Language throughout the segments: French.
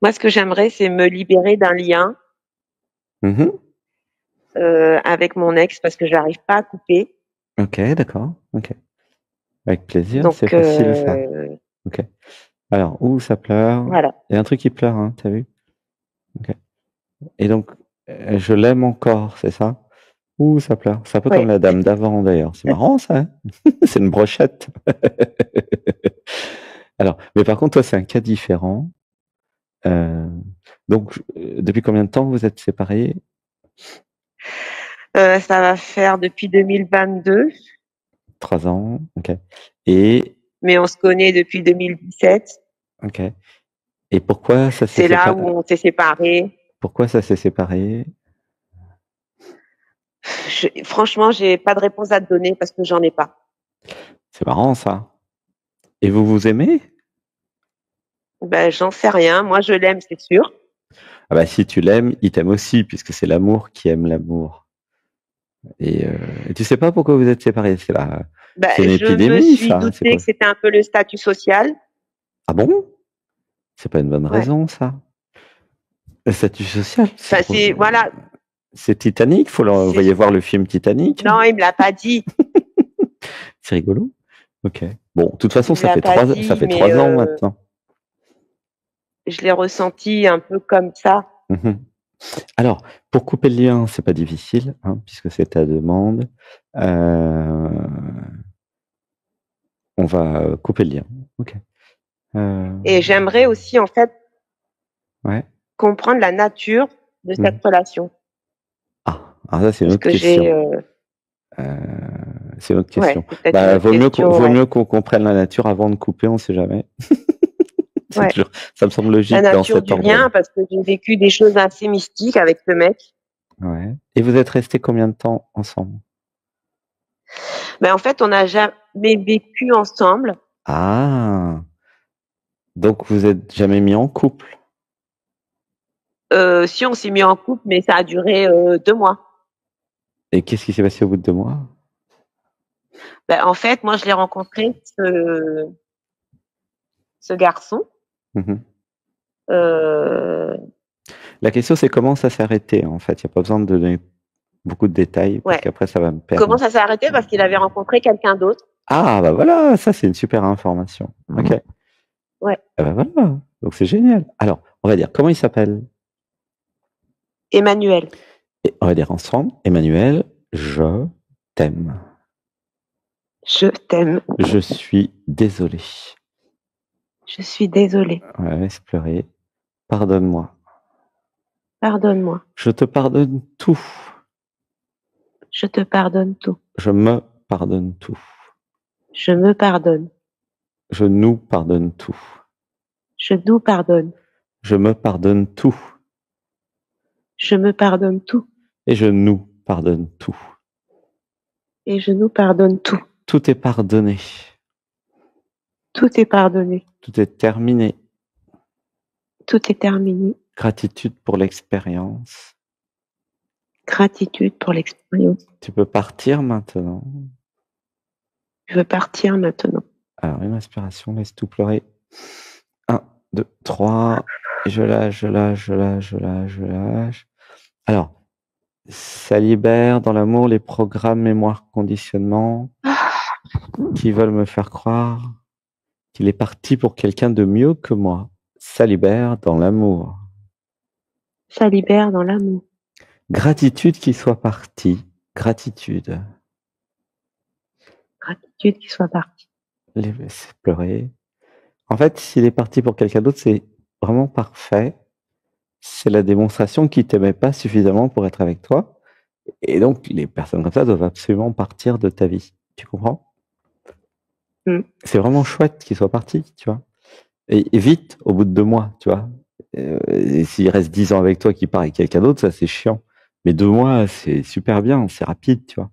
Moi, ce que j'aimerais, c'est me libérer d'un lien Mhm. avec mon ex parce que j'arrive pas à couper. Ok, d'accord. Ok. Avec plaisir, c'est Donc facile ça. Ok. Alors, ouh, ça pleure. voilà. Il y a un truc qui pleure, hein, t'as vu? Ok. Et donc, je l'aime encore, c'est ça? Ouh, ça pleure. C'est un peu comme Ouais. la dame d'avant d'ailleurs. C'est marrant ça, hein. C'est une brochette. Alors, mais par contre, toi, c'est un cas différent. Euh, donc, depuis combien de temps vous êtes séparés? Ça va faire depuis 2022, 3 ans, ok. Et, mais on se connaît depuis 2017. ok. Et pourquoi ça s'est C'est là séparé? où on s'est séparés. Pourquoi ça s'est séparé? Franchement, j'ai pas de réponse à te donner parce que j'en ai pas. C'est marrant ça. Et vous vous aimez? Ben, j'en sais rien. Moi, je l'aime, c'est sûr. Ah bah si tu l'aimes, il t'aime aussi, puisque c'est l'amour qui aime l'amour. Et tu sais pas pourquoi vous êtes séparés? Ben, C'est une je me épidémie, suis ça. C'est douté quoi? que c'était un peu le statut social. Ah bon? C'est pas une bonne Ouais. raison, ça. Le statut social, Enfin, c'est voilà. c'est Titanic. Faut C'est l'envoyer voir le film Titanic. non, il me l'a pas dit. C'est rigolo. Ok. Bon, de toute façon, Il me l'a pas ça dit, fait mais 3 ans maintenant. je l'ai ressenti un peu comme ça. Mhm. Alors, pour couper le lien, c'est pas difficile, hein, puisque c'est ta demande. Euh, on va couper le lien. Ok. Euh, Et j'aimerais aussi, en fait, ouais. comprendre la nature de cette Mhm. relation. Ah, ça, c'est une Parce autre que j'ai, question. Euh, c'est une autre ouais, question. c'est peut-être une Bah, autre question, vaut ouais. mieux qu'on comprenne la nature avant de couper, on sait jamais. Ouais. Ça me semble La logique dans nature cet du ordre-là. lien, parce que j'ai vécu des choses assez mystiques avec ce mec. Ouais. Et vous êtes restés combien de temps ensemble? Mais en fait, on n'a jamais vécu ensemble. Ah, donc vous êtes jamais mis en couple. Si on s'est mis en couple, mais ça a duré 2 mois. Et qu'est-ce qui s'est passé au bout de 2 mois? Ben, en fait, moi, je l'ai rencontré, ce garçon. Mhm. Euh, La question, c'est comment ça s'est arrêté, en fait. Il n'y a pas besoin de donner beaucoup de détails parce ouais. qu'après, ça va me Comment perdre. ça s'est arrêté? Parce qu'il avait rencontré quelqu'un d'autre. Ah, bah voilà, ça, c'est une super information. Ok. Ouais. Ah bah voilà, donc c'est génial. Alors, on va dire, comment il s'appelle? Emmanuel. Et on va dire ensemble, Emmanuel, je t'aime. Je t'aime. Je suis désolé. Je suis désolée. Ouais, laisse pleurer. Pardonne-moi. Pardonne-moi. Je te pardonne tout. Je te pardonne tout. Je me pardonne tout. Je me pardonne. Je nous pardonne tout. Je nous pardonne. Je me pardonne tout. Je me pardonne tout. Et je nous pardonne tout. Et je nous pardonne tout. Tout est pardonné. Tout est pardonné. Tout est terminé. Tout est terminé. Gratitude pour l'expérience. Gratitude pour l'expérience. Tu peux partir maintenant. Je veux partir maintenant. Alors, une inspiration, laisse tout pleurer. 1, 2, 3. Je lâche, je lâche, je lâche, je lâche, je lâche. Alors, ça libère dans l'amour les programmes, mémoire, conditionnement qui veulent me faire croire qu'il est parti pour quelqu'un de mieux que moi. Ça libère dans l'amour. Ça libère dans l'amour. Gratitude qu'il soit parti. Gratitude. Gratitude qu'il soit parti. Laisse pleurer. En fait, s'il est parti pour quelqu'un d'autre, c'est vraiment parfait. C'est la démonstration qu'il t'aimait pas suffisamment pour être avec toi. Et donc, les personnes comme ça doivent absolument partir de ta vie. Tu comprends? C'est vraiment chouette qu'il soit parti, tu vois. Et vite, au bout de 2 mois, tu vois. Et s'il reste 10 ans avec toi, qu'il part avec quelqu'un d'autre, ça c'est chiant. Mais 2 mois, c'est super bien, c'est rapide, tu vois.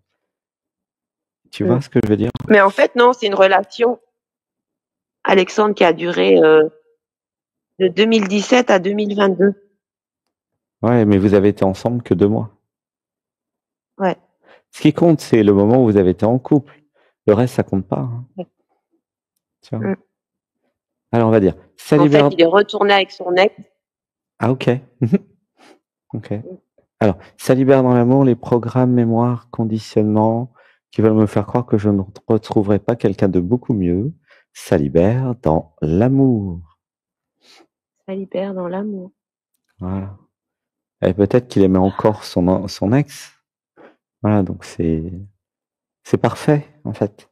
Tu vois ce que je veux dire? Mais en fait, non, c'est une relation, Alexandre, qui a duré de 2017 à 2022. Ouais, mais vous avez été ensemble que 2 mois. Ouais. Ce qui compte, c'est le moment où vous avez été en couple. Le reste, ça compte pas, hein. Ouais. Tu vois. Alors, on va dire, ça En fait, libère. il est retourné avec son ex. Ah, ok. Ok. Alors, ça libère dans l'amour les programmes, mémoire, conditionnements qui veulent me faire croire que je ne retrouverai pas quelqu'un de beaucoup mieux. Ça libère dans l'amour. Ça libère dans l'amour. Voilà. Et peut-être qu'il aimait encore son ex. Voilà, donc c'est parfait, en fait.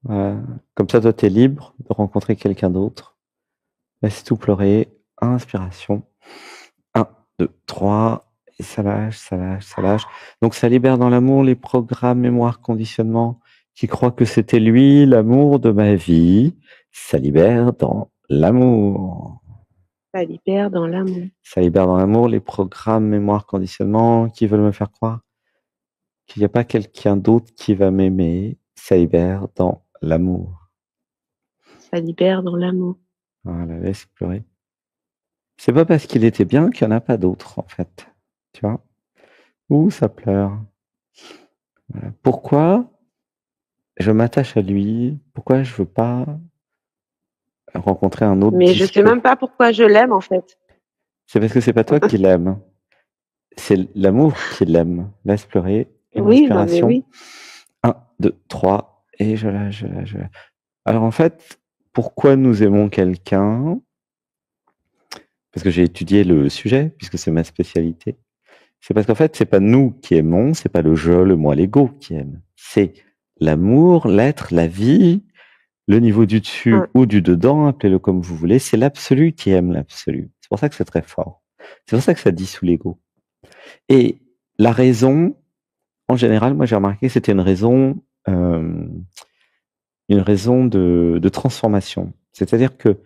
Voilà. Comme ça, toi, t'es libre de rencontrer quelqu'un d'autre. Laisse tout pleurer. Inspiration. 1, 2, 3. Et ça lâche, ça lâche, ça lâche. Donc, ça libère dans l'amour les programmes, mémoire, conditionnement qui croient que c'était lui, l'amour de ma vie. Ça libère dans l'amour. Ça libère dans l'amour. Ça libère dans l'amour les programmes, mémoire, conditionnement qui veulent me faire croire qu'il n'y a pas quelqu'un d'autre qui va m'aimer. Ça libère dans l'amour. Ça libère dans l'amour. Voilà, laisse pleurer. C'est pas parce qu'il était bien qu'il n'y en a pas d'autres, en fait. Tu vois? Ouh, ça pleure. Voilà. Pourquoi je m'attache à lui? Pourquoi je veux pas rencontrer un autre Mais je sais disque? même pas pourquoi je l'aime, en fait. C'est parce que c'est pas toi qui l'aimes. C'est l'amour qui l'aime. Laisse pleurer. Une Oui, non, mais inspiration. oui. 1, 2, 3. Et je lâche, je lâche, je lâche. Alors, en fait, pourquoi nous aimons quelqu'un? Parce que j'ai étudié le sujet, puisque c'est ma spécialité. C'est parce qu'en fait, c'est pas nous qui aimons, c'est pas le je, le moi, l'ego qui aime. C'est l'amour, l'être, la vie, le niveau du dessus Ouais. ou du dedans, appelez-le comme vous voulez. C'est l'absolu qui aime l'absolu. C'est pour ça que c'est très fort. C'est pour ça que ça dissout l'ego. Et la raison, en général, moi j'ai remarqué que c'était une raison de transformation. C'est-à-dire que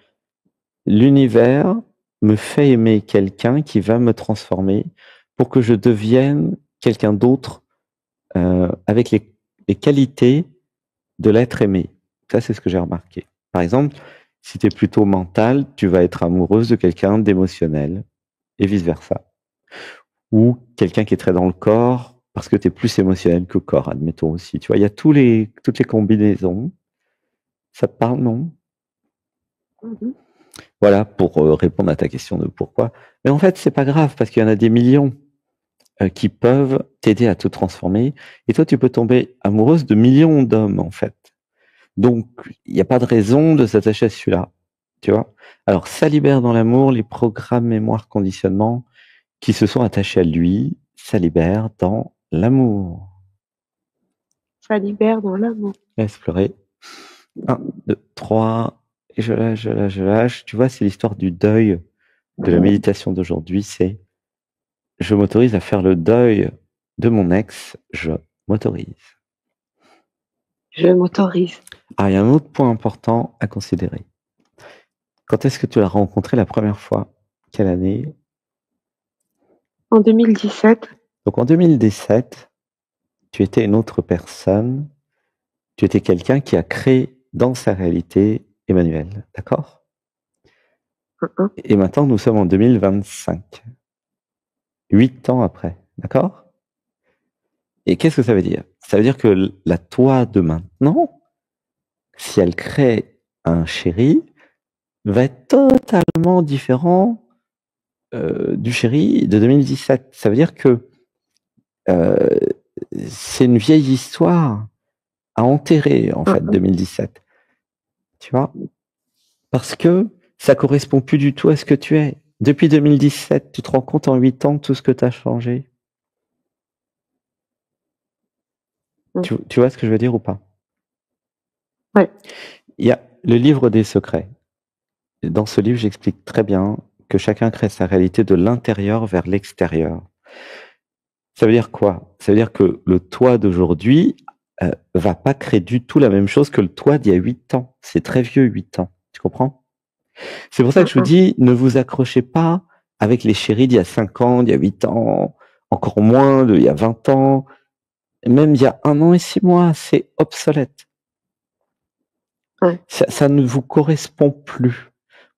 l'univers me fait aimer quelqu'un qui va me transformer pour que je devienne quelqu'un d'autre avec les qualités de l'être aimé. Ça, c'est ce que j'ai remarqué. Par exemple, si tu es plutôt mental, tu vas être amoureuse de quelqu'un d'émotionnel et vice-versa. Ou quelqu'un qui est très dans le corps parce que tu es plus émotionnel que corps, admettons aussi. Tu vois, il y a toutes les combinaisons. Ça te parle, non? Mhm. Voilà, pour répondre à ta question de pourquoi. Mais en fait, c'est pas grave parce qu'il y en a des millions qui peuvent t'aider à te transformer. Et toi, tu peux tomber amoureuse de millions d'hommes, en fait. Donc, il n'y a pas de raison de s'attacher à celui-là. Tu vois? Alors, ça libère dans l'amour les programmes, mémoire, conditionnement qui se sont attachés à lui. Ça libère dans l'amour. Ça libère dans l'amour. Laisse pleurer. 1, 2, 3. Et je lâche, je lâche, je lâche. Tu vois, c'est l'histoire du deuil de la méditation d'aujourd'hui. C'est je m'autorise à faire le deuil de mon ex. Je m'autorise. Je m'autorise. Ah, il y a un autre point important à considérer. Quand est-ce que tu l'as rencontré la première fois? Quelle année? En 2017. Donc en 2017, tu étais une autre personne. Tu étais quelqu'un qui a créé dans sa réalité Emmanuel. D'accord? Mhm. Et maintenant, nous sommes en 2025. 8 ans après. D'accord? Et qu'est-ce que ça veut dire? Ça veut dire que la toi de maintenant, si elle crée un chéri, va être totalement différent du chéri de 2017. Ça veut dire que euh, c'est une vieille histoire à enterrer, en fait, Mhm. 2017. Tu vois? Parce que ça correspond plus du tout à ce que tu es. Depuis 2017, tu te rends compte en 8 ans tout ce que tu as changé. Mhm. Tu vois ce que je veux dire ou pas? Ouais. Il y a le livre des secrets. Et dans ce livre, j'explique très bien que chacun crée sa réalité de l'intérieur vers l'extérieur. Ça veut dire quoi? Ça veut dire que le toi d'aujourd'hui va pas créer du tout la même chose que le toi d'il y a 8 ans. C'est très vieux, 8 ans. Tu comprends? C'est pour ça que je vous Mhm. dis, ne vous accrochez pas avec les chéris d'il y a 5 ans, d'il y a 8 ans, encore moins d'il y a 20 ans, même il y a 1 an et 6 mois, c'est obsolète. Ouais. Ça ne vous correspond plus.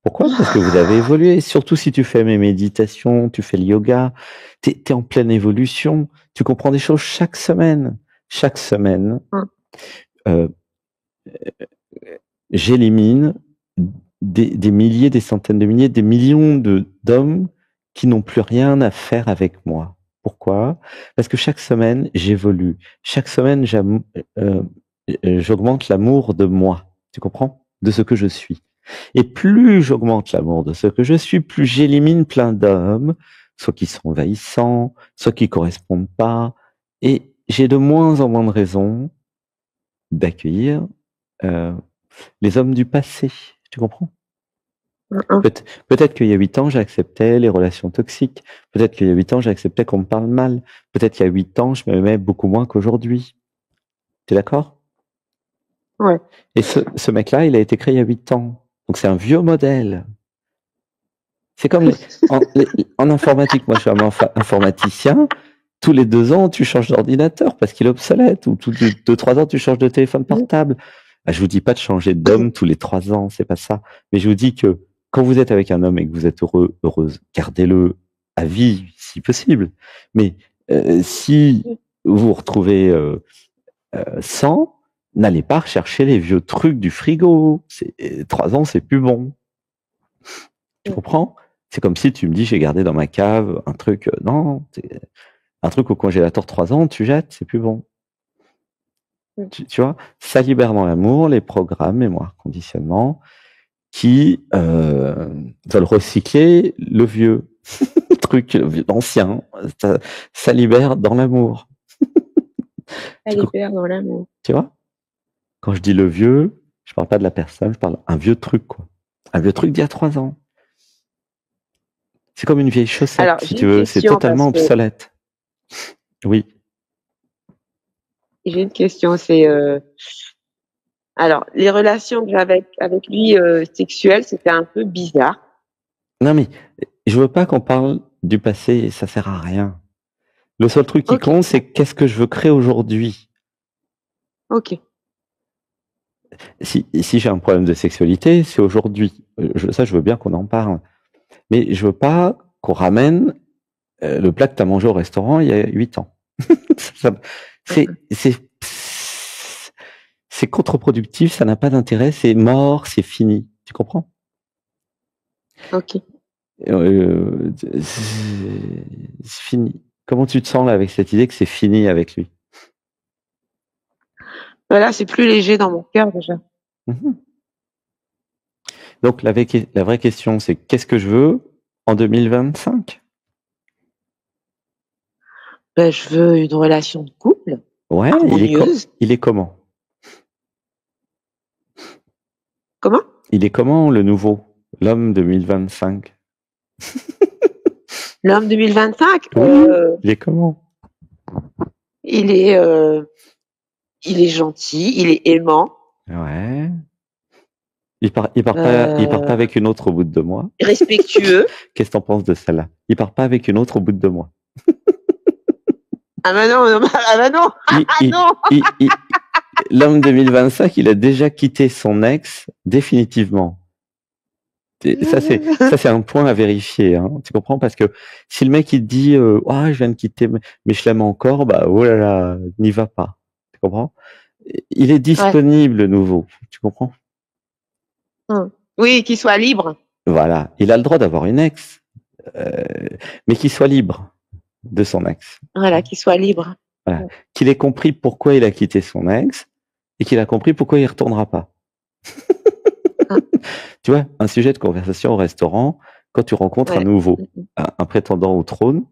Pourquoi? Parce que vous avez évolué. Surtout si tu fais mes méditations, tu fais le yoga, tu es en pleine évolution. Tu comprends des choses chaque semaine. Chaque semaine, Mhm. euh, j'élimine des milliers, des centaines de milliers, des millions d'hommes qui n'ont plus rien à faire avec moi. Pourquoi? Parce que chaque semaine, j'évolue. Chaque semaine, j'augmente l'amour de moi. Tu comprends? De ce que je suis. Et plus j'augmente l'amour de ce que je suis, plus j'élimine plein d'hommes, soit qui sont envahissants, soit qui correspondent pas. Et j'ai de moins en moins de raisons d'accueillir les hommes du passé. Tu comprends? Peut-être qu'il y a 8 ans, j'acceptais les relations toxiques. Peut-être qu'il y a 8 ans, j'acceptais qu'on me parle mal. Peut-être qu'il y a 8 ans, je m'aimais beaucoup moins qu'aujourd'hui. T'es d'accord? Ouais. Et ce mec-là, il a été créé il y a 8 ans. Donc c'est un vieux modèle. C'est comme en informatique. Moi, je suis un informaticien. Tous les 2 ans, tu changes d'ordinateur parce qu'il est obsolète. Ou tous les 2-3 ans, tu changes de téléphone portable. Ah, je vous dis pas de changer d'homme tous les 3 ans, c'est pas ça. Mais je vous dis que quand vous êtes avec un homme et que vous êtes heureux, heureuse, gardez-le à vie si possible. Mais si vous vous retrouvez sans, n'allez pas rechercher les vieux trucs du frigo. 3 ans, c'est plus bon. Tu comprends? C'est comme si tu me dis j'ai gardé dans ma cave un truc. Non, un truc au congélateur 3 ans, tu jettes, c'est plus bon. Tu vois, ça libère dans l'amour les programmes, mémoire, conditionnement, qui veulent recycler le vieux truc, l'ancien. Ça libère dans l'amour. Ça libère dans l'amour. Tu vois? Quand je dis le vieux, je parle pas de la personne, je parle un vieux truc, quoi. Un vieux truc d'il y a 3 ans. C'est comme une vieille chaussette, Alors, si tu veux. C'est totalement obsolète. Oui. J'ai une question, c'est alors les relations que j'avais avec lui sexuelles, c'était un peu bizarre. Non mais je veux pas qu'on parle du passé, ça sert à rien. Le seul truc qui compte, c'est qu'est-ce que je veux créer aujourd'hui. Ok. Si j'ai un problème de sexualité, c'est aujourd'hui. Ça, je veux bien qu'on en parle. Mais je veux pas qu'on ramène le plat que tu as mangé au restaurant il y a 8 ans. C'est contre-productif, ça n'a pas d'intérêt, c'est mort, c'est fini. Tu comprends? Ok. C'est fini. Comment tu te sens là avec cette idée que c'est fini avec lui? Voilà, c'est plus léger dans mon cœur déjà. Donc la vraie question, c'est qu'est-ce que je veux en 2025? Ben, je veux une relation de couple. Ouais, il est comment? Comment? Il est comment le nouveau? L'homme 2025? L'homme 2025? Il est comment? Il est gentil, il est aimant. Ouais. Il part pas avec une autre au bout de 2 mois. Respectueux. Qu'est-ce que t'en penses de celle-là? Il part pas avec une autre au bout de 2 mois. Ah bah non, non. L'homme 2025, il a déjà quitté son ex définitivement. Ça c'est un point à vérifier, hein. Tu comprends? Parce que si le mec il te dit je viens de quitter mais je l'aime encore, bah oh là là, n'y va pas. Tu comprends? Il est disponible le nouveau. Tu comprends? Oui, qu'il soit libre. Voilà, il a le droit d'avoir une ex, mais qu'il soit libre de son ex. Voilà, qu'il soit libre. Voilà. Qu'il ait compris pourquoi il a quitté son ex et qu'il a compris pourquoi il retournera pas. Tu vois, un sujet de conversation au restaurant, quand tu rencontres un nouveau, un prétendant au trône.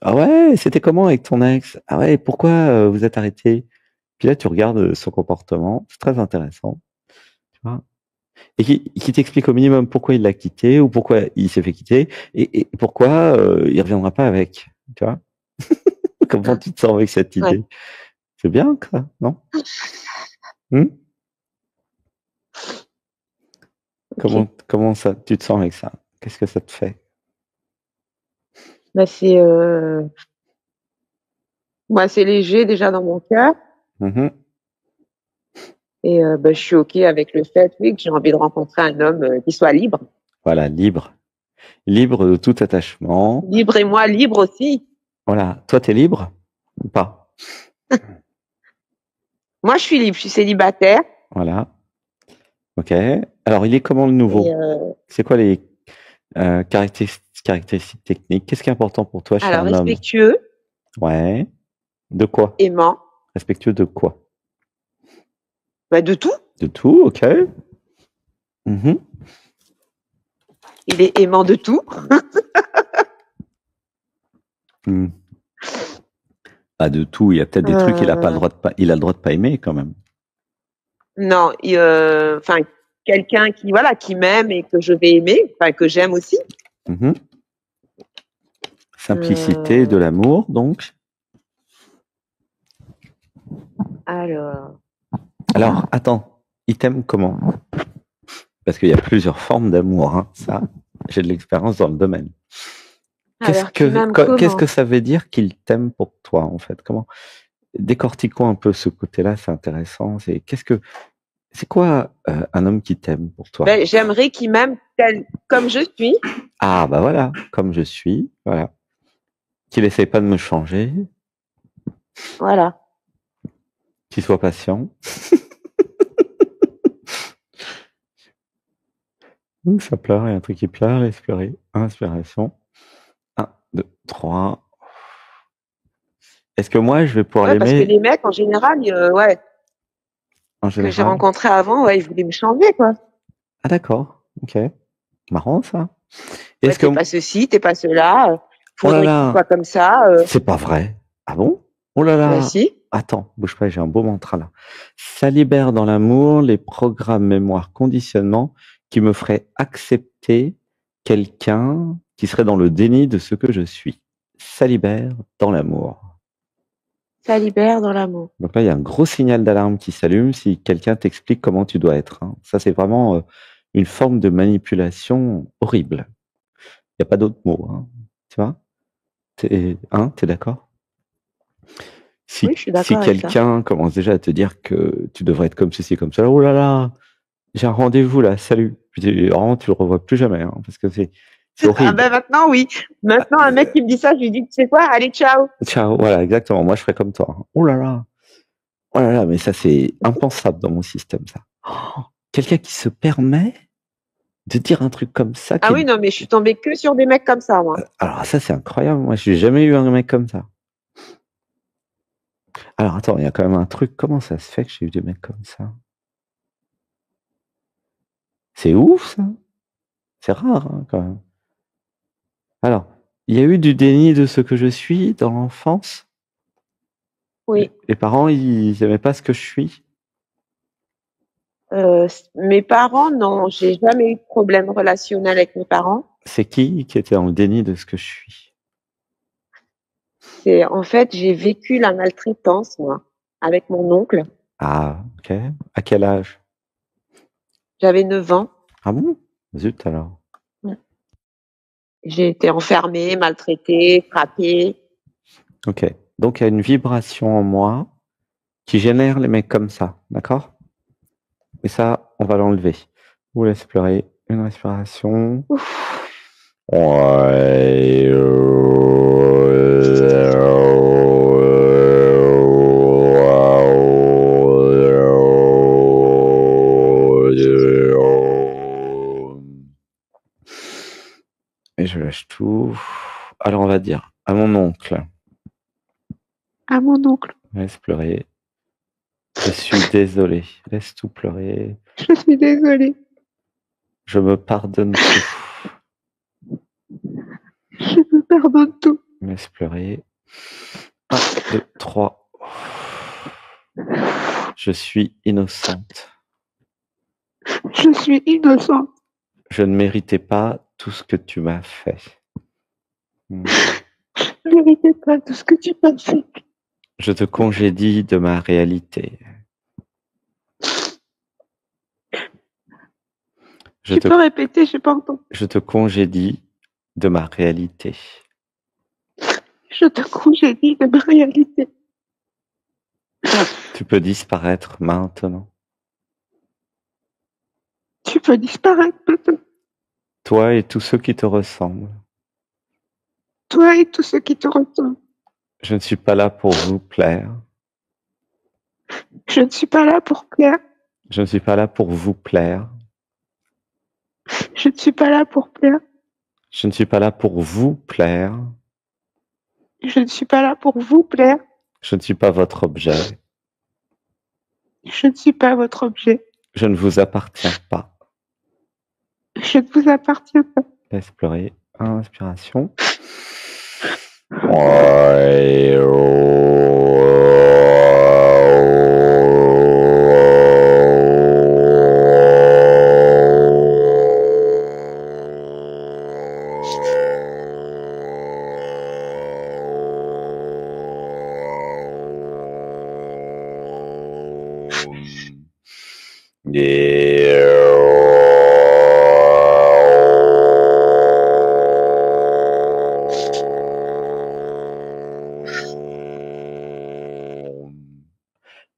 Ah ouais, c'était comment avec ton ex? Ah ouais, pourquoi vous êtes arrêté? Puis là, tu regardes son comportement, c'est très intéressant. Tu vois? Et qui t'explique au minimum pourquoi il l'a quitté ou pourquoi il s'est fait quitter et pourquoi il reviendra pas avec. Tu vois? Comment tu te sens avec cette idée? C'est bien, ça, non? Comment ça, tu te sens avec ça? Qu'est-ce que ça te fait? Bah c'est léger déjà dans mon cœur. Et je suis ok avec le fait, oui, que j'ai envie de rencontrer un homme qui soit libre. Voilà, libre. Libre de tout attachement. Libre et moi libre aussi. Voilà. Toi, t'es libre ou pas? Moi, je suis libre, je suis célibataire. Voilà. Ok. Alors, il est comment le nouveau? C'est quoi les caractéristiques techniques. Qu'est-ce qui est important pour toi chez Alors, un homme? respectueux, Ouais. De quoi? aimant, Respectueux de quoi? de tout. De tout, ok. Mhm. Il est aimant de tout. Hmm. Ah, de tout, il y a peut-être des trucs qu'il a pas le droit de pas, il a le droit de pas aimer quand même. Non, enfin, quelqu'un qui m'aime et que je vais aimer, enfin, que j'aime aussi. Mhm. Simplicité, de l'amour, donc. Alors, attends, il t'aime comment? Parce qu'il y a plusieurs formes d'amour, hein. Ça, j'ai de l'expérience dans le domaine. Qu'est-ce que ça veut dire qu'il t'aime pour toi, en fait? Comment? Décortiquons un peu ce côté-là, c'est intéressant. C'est quoi un homme qui t'aime pour toi? J'aimerais qu'il m'aime comme je suis. Ah, bah voilà, comme je suis, voilà. Qu'il essaie pas de me changer. Voilà. Qu'il soit patient. Ouh, ça pleure, il y a un truc qui pleure, laisse pleurer. Inspiration. 1, 2, 3. Est-ce que moi, je vais pouvoir Ouais, parce que l'aimer les mecs, en général, en que j'ai général? rencontrés avant, ils voulaient me changer, quoi. Ah d'accord, ok. Marrant ça. Ouais, Est-ce que... t'es pas ceci, t'es pas cela. Oh là Faudrait que tu là, sois comme ça. c'est pas vrai. Ah bon? Oh là là. Si. Attends, bouge pas, j'ai un beau mantra là. Ça libère dans l'amour les programmes mémoire conditionnement qui me feraient accepter quelqu'un qui serait dans le déni de ce que je suis. Ça libère dans l'amour. Ça libère dans l'amour. Donc là, il y a un gros signal d'alarme qui s'allume si quelqu'un t'explique comment tu dois être, hein. Ça, c'est vraiment une forme de manipulation horrible. Il n'y a pas d'autre mot, hein. Tu vois? T'es d'accord? Oui, je suis Si d'accord avec ça. quelqu'un commence déjà à te dire que tu devrais être comme ceci, comme ça, oh là là, j'ai un rendez-vous là, salut. Puis vraiment, tu le revois plus jamais, hein, parce que c'est horrible. Maintenant, oui. Maintenant, un mec qui me dit ça, je lui dis, tu sais quoi, allez, ciao. Ciao, voilà, exactement. Moi, je ferais comme toi, hein. Oh là là, mais ça, c'est impensable dans mon système, ça. Oh, quelqu'un qui se permet de dire un truc comme ça. Ah oui, non, mais je suis tombée que sur des mecs comme ça, moi. Alors ça, c'est incroyable. Moi, je n'ai jamais eu un mec comme ça. Alors attends, il y a quand même un truc. Comment ça se fait que j'ai eu des mecs comme ça? C'est ouf, ça. C'est rare, hein, quand même. Alors, il y a eu du déni de ce que je suis dans l'enfance. Oui. Les parents, ils n'aimaient pas ce que je suis. Mes parents, non, j'ai jamais eu de problème relationnel avec mes parents. C'est qui était dans le déni de ce que je suis? En fait, j'ai vécu la maltraitance, moi, avec mon oncle. Ah, ok. À quel âge? J'avais 9 ans. Ah bon? Zut alors. J'ai été enfermée, maltraitée, frappée. Ok. Donc il y a une vibration en moi qui génère les mecs comme ça, d'accord? Et ça, on va l'enlever. Vous laissez pleurer. Une respiration. Ouais. Et je lâche tout. Alors on va dire à mon oncle. À mon oncle. Laisse pleurer. Je suis désolé. Laisse tout pleurer. Je suis désolée. Je me pardonne tout. Je me pardonne tout. Laisse pleurer. 1, 2, 3. Je suis innocente. Je suis innocente. Je ne méritais pas tout ce que tu m'as fait. Je ne méritais pas tout ce que tu m'as fait. Je te congédie de ma réalité. Tu peux répéter, je n'ai pas entendu. Je te congédie de ma réalité. Je te congédie de ma réalité. Tu peux disparaître maintenant. Tu peux disparaître maintenant. Toi et tous ceux qui te ressemblent. Toi et tous ceux qui te ressemblent. Je ne suis pas là pour vous plaire. Je ne suis pas là pour plaire. Je ne suis pas là pour vous plaire. Je ne suis pas là pour plaire. Je ne suis pas là pour vous plaire. Je ne suis pas là pour vous plaire. Je ne suis pas votre objet. Je ne suis pas votre objet. Je ne vous appartiens pas. Je ne vous appartiens pas. Laisse pleurer. Inspiration.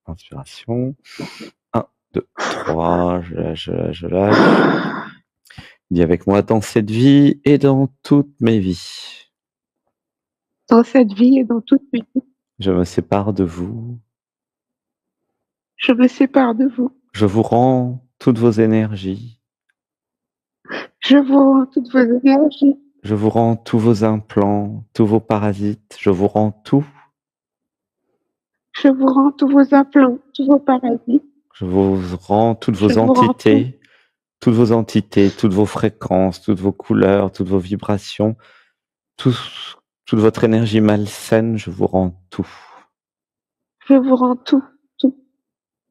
Inspiration. 1, 2, 3. Je lâche, je lâche, je lâche. Dis avec moi, dans cette vie et dans toutes mes vies. Dans cette vie et dans toutes mes vies. Je me sépare de vous. Je me sépare de vous. Je vous rends toutes vos énergies. Je vous rends toutes vos énergies. Je vous rends tous vos implants, tous vos parasites. Je vous rends tout. Je vous rends tous vos implants, tous vos parasites. Je vous rends toutes vos Je vous rends entités, toutes vos entités, toutes vos fréquences, toutes vos couleurs, toutes vos vibrations, toute votre énergie malsaine. Je vous rends tout. Je vous rends tout, tout.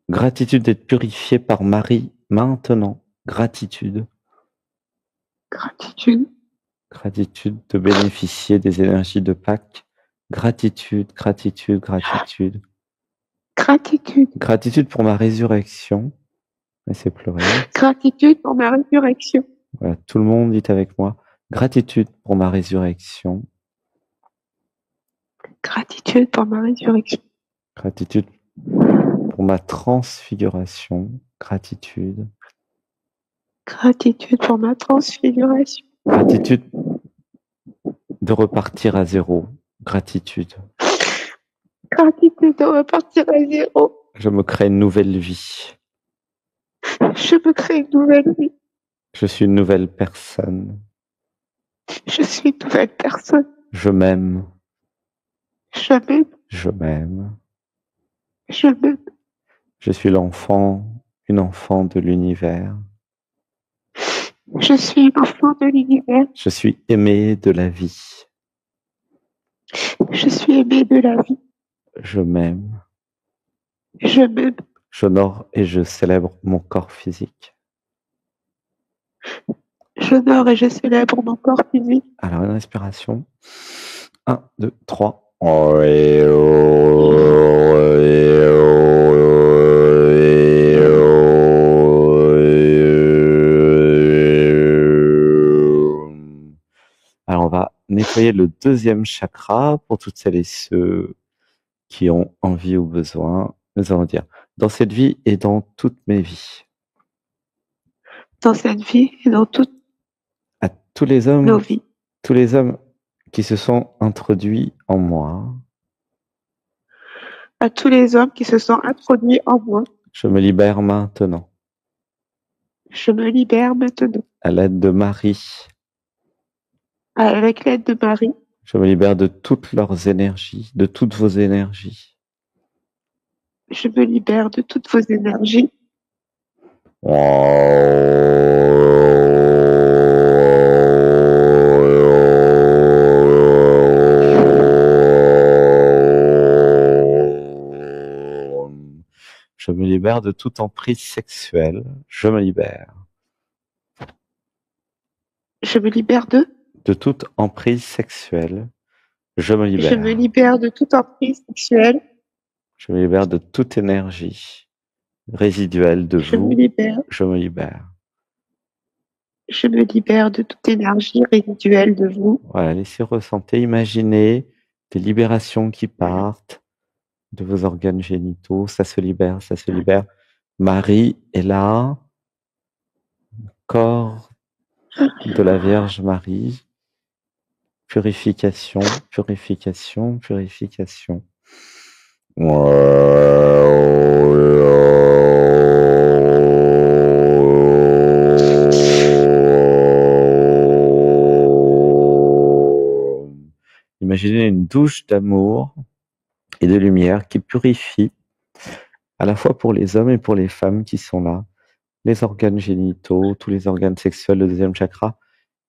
Gratitude d'être purifié par Marie maintenant. Gratitude. Gratitude. Gratitude de bénéficier des énergies de Pâques. Gratitude, gratitude, gratitude. Gratitude. Gratitude pour ma résurrection. Laissez pleurer. Gratitude pour ma résurrection. Voilà, tout le monde dit avec moi. Gratitude pour ma résurrection. Gratitude pour ma résurrection. Gratitude pour ma transfiguration. Gratitude. Gratitude pour ma transfiguration. Gratitude de repartir à zéro. Gratitude. Gratitude de repartir à zéro. Je me crée une nouvelle vie. Je me crée une nouvelle vie. Je suis une nouvelle personne. Je suis une nouvelle personne. Je m'aime. Je m'aime. Je m'aime. Je m'aime. Je suis l'enfant, une enfant de l'univers. Je suis une enfant de l'univers. Je suis aimé de la vie. Je suis aimé de la vie. Je m'aime. Je m'aime. J'honore et je célèbre mon corps physique. J'honore et je célèbre mon corps physique. Alors, une respiration. 1, 2, 3. Alors, on va nettoyer le deuxième chakra pour toutes celles et ceux qui ont envie ou besoin. Nous allons dire, dans cette vie et dans toutes mes vies. Dans cette vie et dans toutes À tous les hommes, nos vies. tous les hommes qui se sont introduits en moi. À tous les hommes qui se sont introduits en moi. Je me libère maintenant. Je me libère maintenant. À l'aide de Marie. Avec l'aide de Marie. Je me libère de toutes leurs énergies, de toutes vos énergies. Je me libère de toutes vos énergies. Je me libère de toute emprise sexuelle. Je me libère. Je me libère de toute emprise sexuelle. Je me libère. Je me libère de toute emprise sexuelle. Je me libère de toute énergie résiduelle de Je vous. me libère. Je me libère. Je me libère de toute énergie résiduelle de vous. Voilà, laissez ressentir, imaginez des libérations qui partent de vos organes génitaux. Ça se libère, ça se libère. Marie est là. Corps de la Vierge Marie. Purification, purification, purification. imaginez une douche d'amour et de lumière qui purifie à la fois pour les hommes et pour les femmes qui sont là, les organes génitaux, tous les organes sexuels, le deuxième chakra.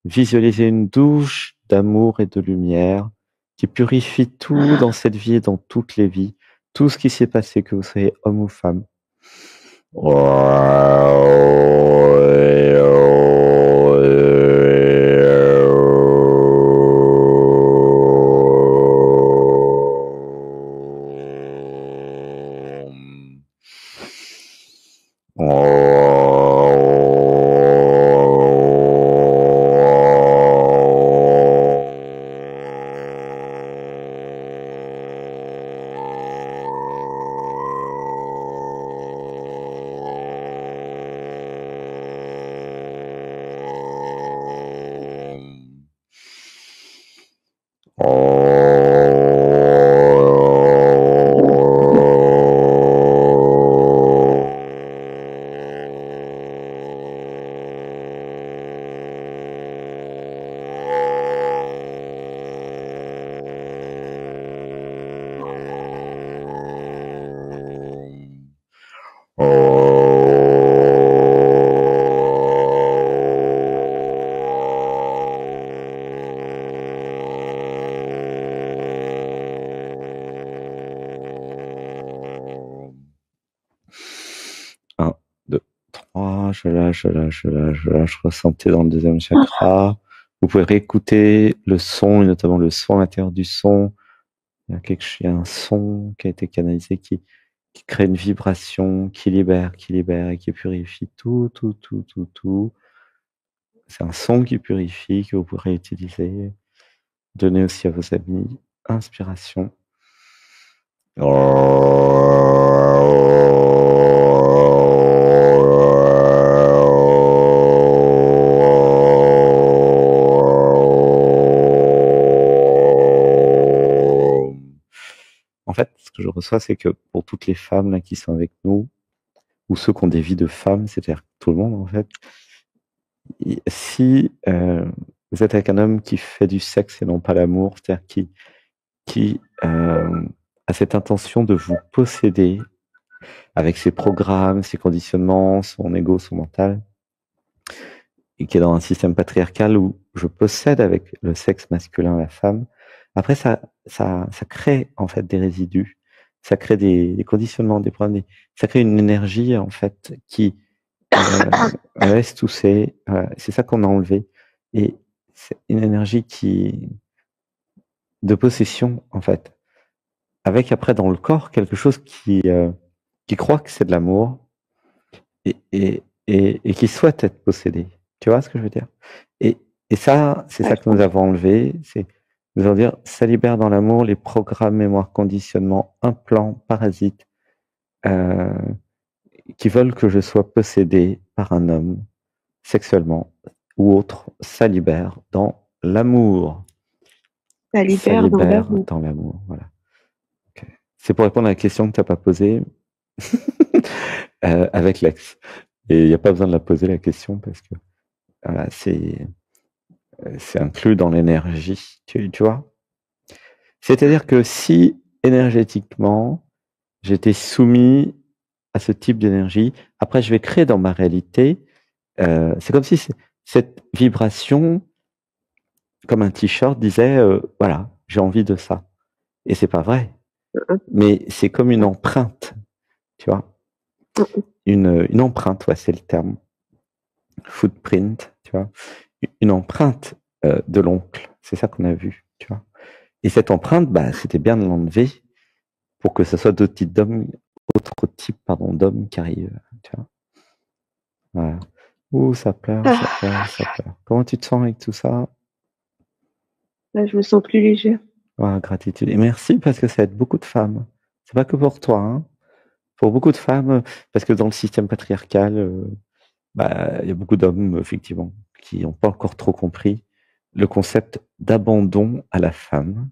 Visualisez une douche d'amour et de lumière qui purifie tout dans cette vie et dans toutes les vies, tout ce qui s'est passé, que vous soyez homme ou femme. Je lâche, ressentez dans le deuxième chakra. Vous pouvez réécouter le son, et notamment le son à l'intérieur du son. Il y a un son qui a été canalisé qui crée une vibration, qui libère et qui purifie tout. C'est un son qui purifie, que vous pourrez utiliser. Donnez aussi à vos amis. Inspiration. En fait, ce que je reçois, c'est que pour toutes les femmes là, qui sont avec nous, ou ceux qui ont des vies de femmes, c'est-à-dire tout le monde en fait, si vous êtes avec un homme qui fait du sexe et non pas l'amour, c'est-à-dire qui a cette intention de vous posséder avec ses programmes, ses conditionnements, son ego, son mental, et qui est dans un système patriarcal où je possède avec le sexe masculin la femme, après ça crée en fait des résidus, ça crée des conditionnements, des problèmes, ça crée une énergie en fait qui laisse tousser. C'est ça qu'on a enlevé, et c'est une énergie de possession en fait, avec après dans le corps quelque chose qui croit que c'est de l'amour et qui souhaite être possédé. Tu vois ce que je veux dire? Et ça, c'est ça que nous avons enlevé. C'est nous allons dire, ça libère dans l'amour les programmes, mémoire, conditionnement, implants, parasites, qui veulent que je sois possédé par un homme sexuellement ou autre. Ça libère dans l'amour. Ça libère dans l'amour. Voilà. Okay. C'est pour répondre à la question que tu n'as pas posée avec l'ex. Et il n'y a pas besoin de la poser la question parce que voilà, c'est inclus dans l'énergie, tu vois. C'est-à-dire que si énergétiquement j'étais soumis à ce type d'énergie, après je vais créer dans ma réalité, c'est comme si cette vibration, comme un t-shirt, disait voilà, j'ai envie de ça. Et c'est pas vrai. Mais c'est comme une empreinte, tu vois. Une empreinte, ouais, c'est le terme. Footprint, tu vois. Une empreinte de l'oncle. C'est ça qu'on a vu, tu vois. Et cette empreinte, bah, c'était bien de l'enlever pour que ce soit d'autres types d'hommes qui arrivent, tu vois. Voilà. Ouh, ça pleure. Comment tu te sens avec tout ça? Là, je me sens plus légère. Ouais, gratitude. Et merci parce que ça aide beaucoup de femmes. C'est pas que pour toi, hein. Pour beaucoup de femmes, parce que dans le système patriarcal, bah, il y a beaucoup d'hommes, effectivement, qui n'ont pas encore trop compris le concept d'abandon à la femme.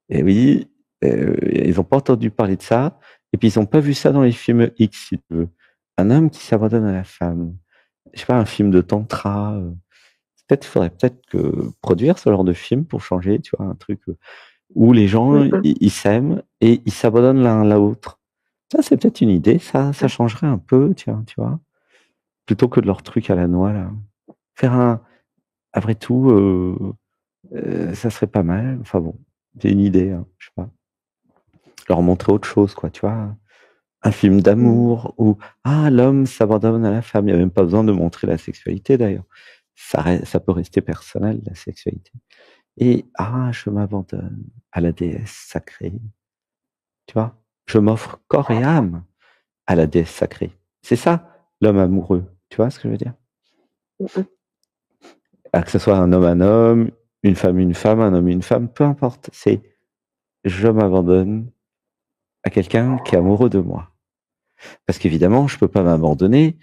Et oui, ils n'ont pas entendu parler de ça, et puis ils n'ont pas vu ça dans les films X, si tu veux. Un homme qui s'abandonne à la femme. Je sais pas, un film de tantra, faudrait peut-être que produire ce genre de film pour changer, tu vois, un truc où les gens ils s'aiment et ils s'abandonnent l'un à l'autre. Ça, c'est peut-être une idée. Ça changerait un peu, tiens, tu vois, plutôt que de leur truc à la noix là. Faire après tout, ça serait pas mal. Enfin bon, c'est une idée, hein, je sais pas. Leur montrer autre chose, quoi, tu vois. Un film d'amour où l'homme s'abandonne à la femme. Il n'y a même pas besoin de montrer la sexualité d'ailleurs. Ça peut rester personnel, la sexualité. Et je m'abandonne à la déesse sacrée. Tu vois, je m'offre corps et âme à la déesse sacrée. C'est ça, l'homme amoureux. Tu vois ce que je veux dire? Que ce soit un homme, une femme, un homme, une femme, peu importe. C'est je m'abandonne à quelqu'un qui est amoureux de moi. Parce qu'évidemment, je peux pas m'abandonner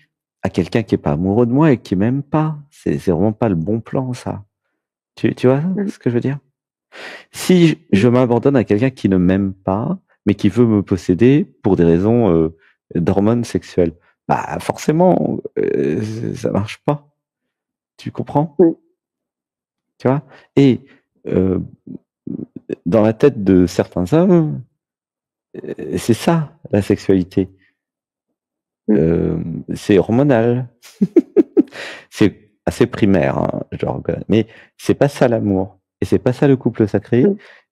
à quelqu'un qui est pas amoureux de moi et qui m'aime pas. C'est vraiment pas le bon plan, ça. Tu vois ce que je veux dire? Si je m'abandonne à quelqu'un qui ne m'aime pas, mais qui veut me posséder pour des raisons d'hormones sexuelles, bah forcément, ça marche pas. Tu comprends? Tu vois? Et dans la tête de certains hommes, c'est ça la sexualité. C'est hormonal. C'est assez primaire, hein, genre, mais c'est pas ça l'amour. Et c'est pas ça le couple sacré.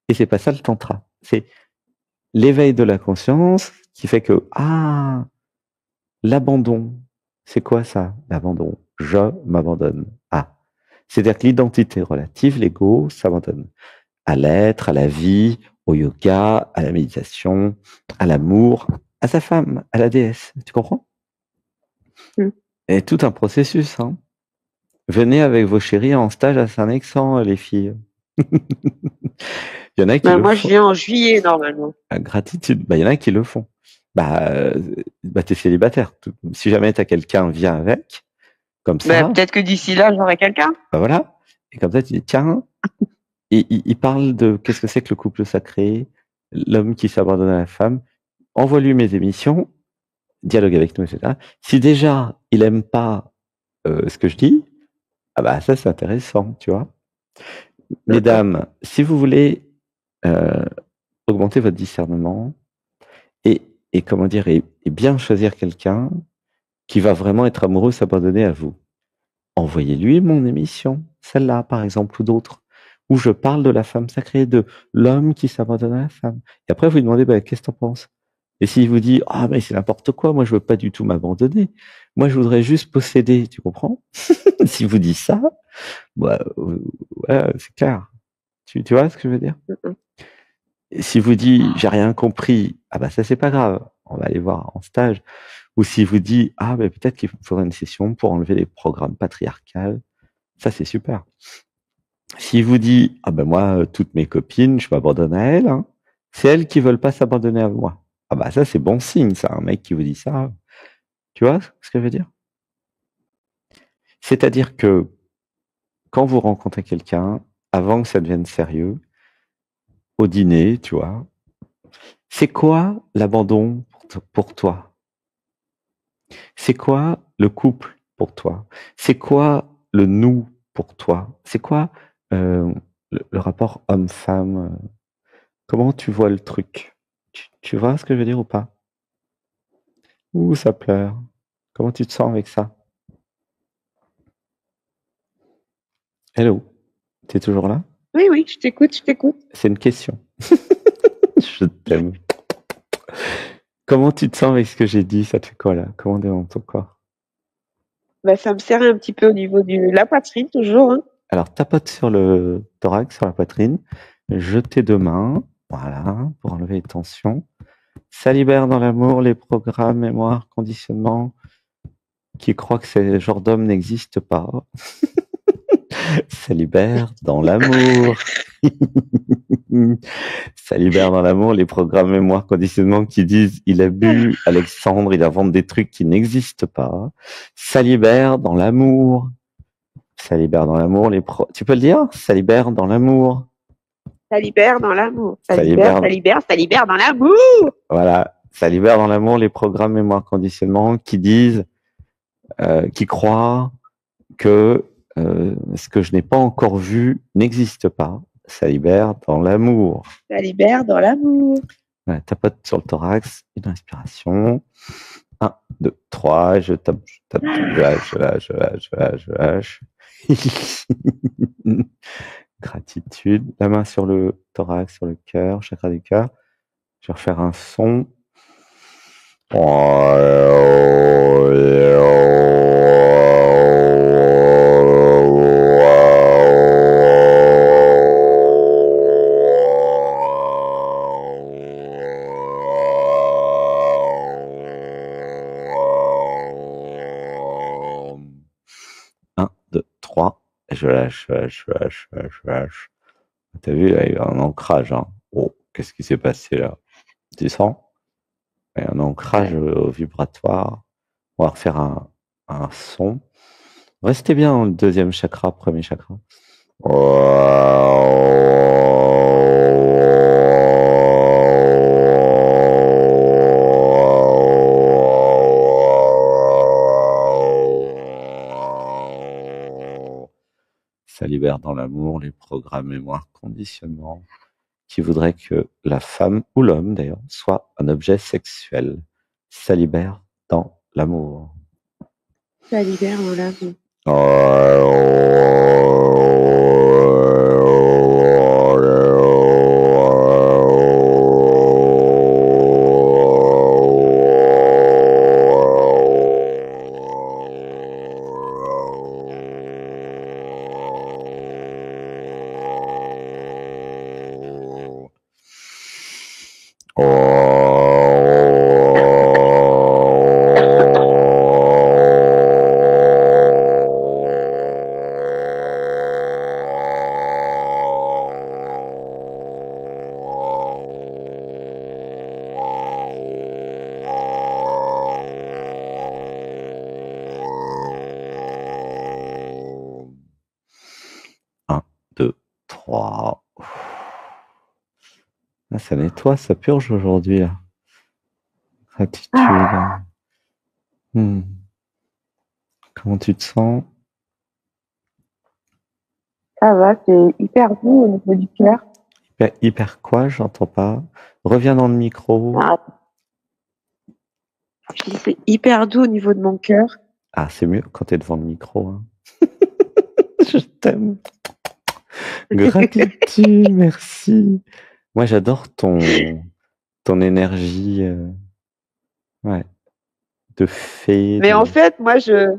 Et c'est pas ça le tantra. C'est l'éveil de la conscience qui fait que, l'abandon. C'est quoi ça, l'abandon? Je m'abandonne. C'est-à-dire que l'identité relative, l'ego, s'abandonne à l'être, à la vie, au yoga, à la méditation, à l'amour, à sa femme, à la déesse. Tu comprends? Et tout un processus, hein. Venez avec vos chéris en stage à Saint-Nexan, les filles. Il y en a qui le font. Moi, je viens en juillet, normalement. À gratitude. Il y en a qui le font. T'es célibataire. Si jamais t'as quelqu'un, viens avec. Comme ça. Peut-être que d'ici là, j'aurai quelqu'un. Voilà. Et comme ça, tu dis, tiens. Et il parle de qu'est-ce que c'est que le couple sacré, l'homme qui s'abandonne à la femme. Envoie-lui mes émissions, dialogue avec nous, etc. Si déjà, il aime pas ce que je dis, ça, c'est intéressant, tu vois. Mesdames, si vous voulez augmenter votre discernement et comment dire, et bien choisir quelqu'un qui va vraiment être amoureux, s'abandonner à vous, envoyez-lui mon émission, celle-là par exemple, ou d'autres, où je parle de la femme sacrée, de l'homme qui s'abandonne à la femme. Et après, vous lui demandez, qu'est-ce que t'en penses? Et s'il vous dit, mais c'est n'importe quoi, moi je veux pas du tout m'abandonner, moi je voudrais juste posséder, tu comprends? S'il vous dit ça, c'est clair. Tu vois ce que je veux dire? Et s'il vous dit, j'ai rien compris, ça c'est pas grave, on va aller voir en stage. Ou s'il vous dit, peut-être qu'il faudrait une session pour enlever les programmes patriarcales, ça c'est super. S'il vous dit, moi, toutes mes copines, je m'abandonne à elles, hein. C'est elles qui veulent pas s'abandonner à moi. Ça c'est bon signe, ça, un mec qui vous dit ça. Tu vois ce que je veux dire? C'est-à-dire que quand vous rencontrez quelqu'un, avant que ça devienne sérieux, au dîner, tu vois, c'est quoi l'abandon pour toi? C'est quoi le couple pour toi? C'est quoi le nous pour toi? C'est quoi le rapport homme-femme? Comment tu vois le truc? Tu vois ce que je veux dire ou pas? Ouh, ça pleure. Comment tu te sens avec ça? Hello, t'es toujours là? Oui, je t'écoute. C'est une question. Je t'aime. Comment tu te sens avec ce que j'ai dit? Ça te fait quoi là? Comment est dans ton corps? Ça me serre un petit peu au niveau de la poitrine, toujours. Hein. Alors, tapote sur le thorax, sur la poitrine. Jetez deux mains. Voilà, pour enlever les tensions. Ça libère dans l'amour les programmes, mémoire, conditionnement qui croient que ces genres d'hommes n'existent pas. Ça libère dans l'amour. Ça libère dans l'amour les programmes, mémoire, conditionnement qui disent il a bu, Alexandre, il invente des trucs qui n'existent pas. Ça libère dans l'amour. Ça libère dans l'amour Tu peux le dire? Ça libère dans l'amour. Ça libère dans l'amour. Ça libère dans l'amour. Voilà. Ça libère dans l'amour les programmes, mémoire, conditionnement qui disent, qui croient que ce que je n'ai pas encore vu n'existe pas. Ça libère dans l'amour. Ça libère dans l'amour. Ouais, tapote sur le thorax, une inspiration. 1, 2, 3, je tape, je lâche. Gratitude. La main sur le thorax, sur le cœur, chakra du cœur. Je vais refaire un son. Je lâche. T'as vu, là, il y a un ancrage. Hein. Oh, qu'est-ce qui s'est passé là? Tu sens? Il y a un ancrage vibratoire. On va refaire un son. Restez bien dans le deuxième chakra, premier chakra. Ça libère dans l'amour les programmes mémoire conditionnement qui voudraient que la femme ou l'homme d'ailleurs soit un objet sexuel. Ça libère dans l'amour. Ça libère dans l'amour. Ça nettoie, ça purge aujourd'hui. Là. Gratitude. Comment tu te sens? Ça va, c'est hyper doux au niveau du cœur. Hyper quoi? J'entends pas. Reviens dans le micro. C'est hyper doux au niveau de mon cœur. Ah, c'est mieux quand tu es devant le micro. Hein. Je t'aime. Gratitude, merci. Moi, j'adore ton énergie de fée. Mais en fait, moi, je